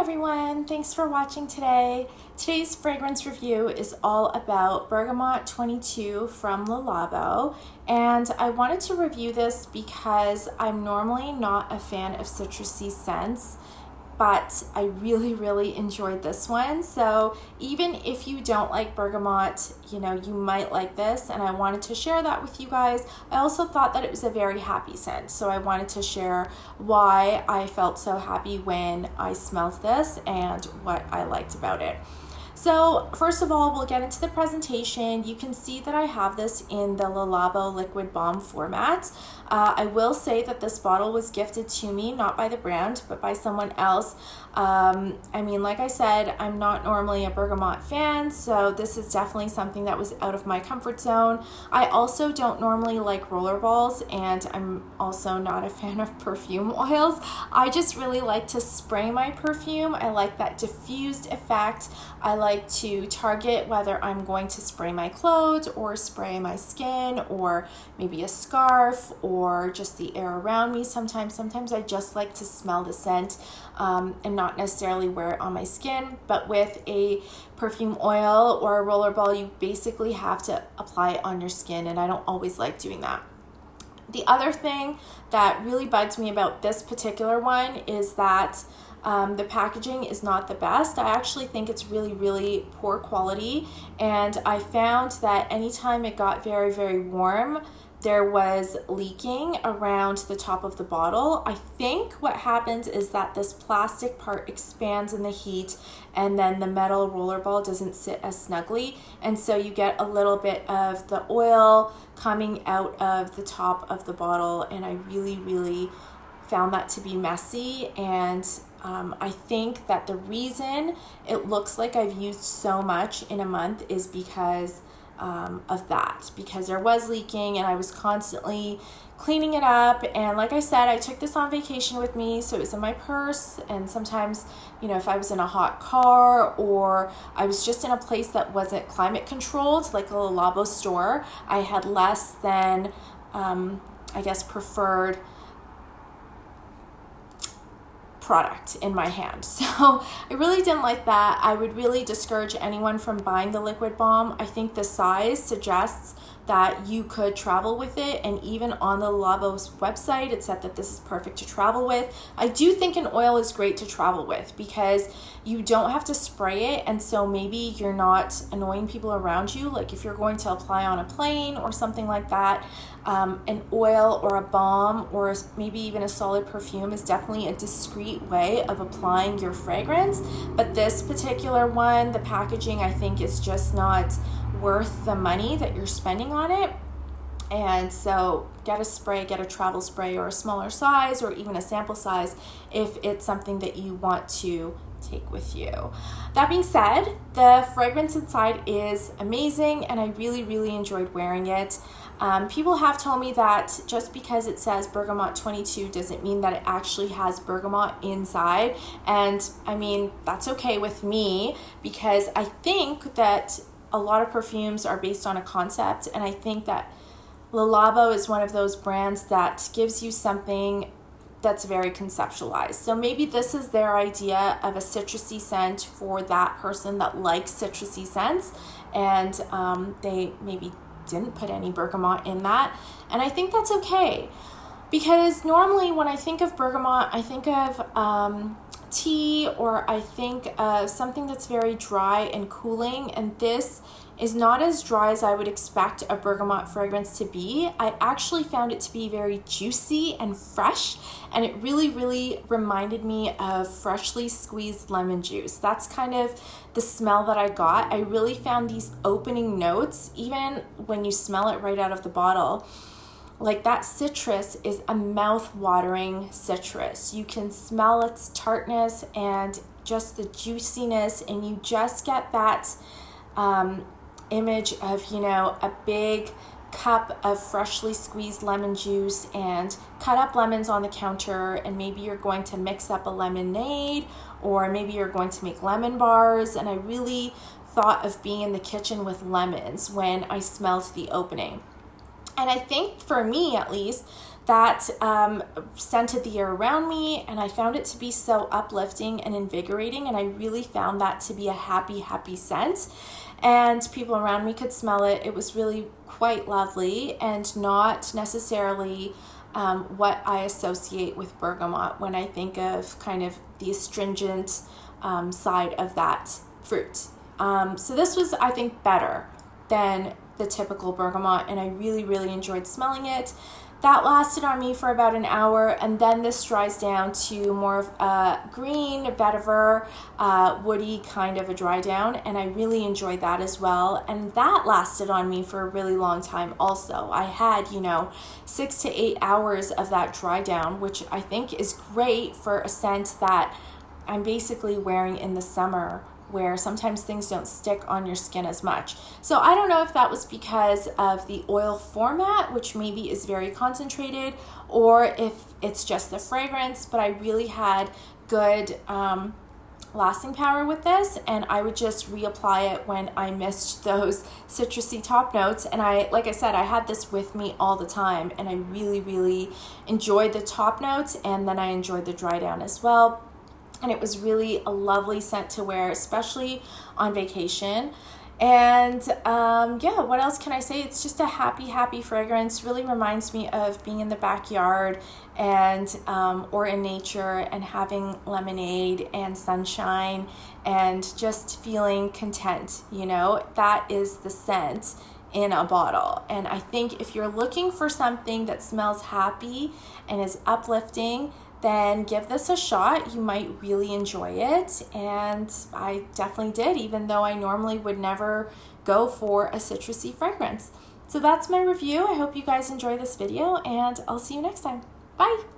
everyone, thanks for watching today. Today's fragrance review is all about Bergamot 22 from Labo, and I wanted to review this because I'm normally not a fan of citrusy scents, but I really enjoyed this one. So even if you don't like bergamot, you might like this, and I wanted to share that with you guys. I also thought that it was a very happy scent, so I wanted to share why I felt so happy when I smelled this and what I liked about it. So first of all, we'll get into the presentation. You can see that I have this in the Labo liquid balm format. I will say that this bottle was gifted to me, not by the brand, but by someone else. Like I said, I'm not normally a bergamot fan, so this is definitely something that was out of my comfort zone. I also don't normally like roller balls, and I'm also not a fan of perfume oils. I just really like to spray my perfume. I like that diffused effect. I like to target whether I'm going to spray my clothes or spray my skin or maybe a scarf or just the air around me. Sometimes I just like to smell the scent and not necessarily wear it on my skin. But with a perfume oil or a roller ball, you basically have to apply it on your skin, and I don't always like doing that. The other thing that really bugs me about this particular one is that the packaging is not the best. I actually think it's really poor quality, and I found that anytime it got very warm, there was leaking around the top of the bottle. I think what happens is that this plastic part expands in the heat, and then the metal roller ball doesn't sit as snugly, and so you get a little bit of the oil coming out of the top of the bottle, and I really found that to be messy. And I think that the reason it looks like I've used so much in a month is because of that, because there was leaking and I was constantly cleaning it up. And like I said, I took this on vacation with me, so it was in my purse. And sometimes, if I was in a hot car or I was just in a place that wasn't climate controlled, like a Labo store, I had less than, preferred product in my hand. So I really didn't like that. I would really discourage anyone from buying the liquid balm. I think the size suggests that you could travel with it, and even on the Labo's website it said that this is perfect to travel with. I do think an oil is great to travel with because you don't have to spray it, and so maybe you're not annoying people around you. Like if you're going to apply on a plane or something like that, an oil or a balm or maybe even a solid perfume is definitely a discreet way of applying your fragrance. But this particular one, the packaging, I think is just not worth the money that you're spending on it. And so get a spray, get a travel spray or a smaller size or even a sample size if it's something that you want to take with you. That being said, the fragrance inside is amazing, and I really enjoyed wearing it. People have told me that just because it says Bergamot 22 doesn't mean that it actually has bergamot inside, and that's okay with me because I think that a lot of perfumes are based on a concept, and I think that Labo is one of those brands that gives you something that's very conceptualized. So maybe this is their idea of a citrusy scent for that person that likes citrusy scents, and they maybe didn't put any bergamot in that, and I think that's okay, because normally when I think of bergamot, I think of tea, or I think of something that's very dry and cooling, and this is not as dry as I would expect a bergamot fragrance to be. I actually found it to be very juicy and fresh, and it really reminded me of freshly squeezed lemon juice. That's kind of the smell that I got. I really found these opening notes, even when you smell it right out of the bottle, like that citrus is a mouth-watering citrus. You can smell its tartness and just the juiciness, and you just get that image of, a big cup of freshly squeezed lemon juice and cut up lemons on the counter, and maybe you're going to mix up a lemonade, or maybe you're going to make lemon bars. And I really thought of being in the kitchen with lemons when I smelled the opening. And I think for me, at least, that scented the air around me, and I found it to be so uplifting and invigorating, and I really found that to be a happy, happy scent. And people around me could smell it. It was really quite lovely and not necessarily what I associate with bergamot when I think of kind of the astringent side of that fruit. So this was, I think, better than the typical bergamot, and I really, really enjoyed smelling it. That lasted on me for about an hour, and then this dries down to more of a green, vetiver, woody kind of a dry down, and I really enjoyed that as well. And that lasted on me for a really long time also. I had, 6 to 8 hours of that dry down, which I think is great for a scent that I'm basically wearing in the summer, where sometimes things don't stick on your skin as much. So I don't know if that was because of the oil format, which maybe is very concentrated, or if it's just the fragrance, but I really had good lasting power with this, and I would just reapply it when I missed those citrusy top notes. And like I said, I had this with me all the time, and I really, really enjoyed the top notes, and then I enjoyed the dry down as well. And it was really a lovely scent to wear, especially on vacation. And yeah, what else can I say? It's just a happy, happy fragrance. Really reminds me of being in the backyard and or in nature and having lemonade and sunshine and just feeling content. That is the scent in a bottle. And I think if you're looking for something that smells happy and is uplifting, then give this a shot. You might really enjoy it, and I definitely did, even though I normally would never go for a citrusy fragrance. So that's my review. I hope you guys enjoy this video, and I'll see you next time. Bye!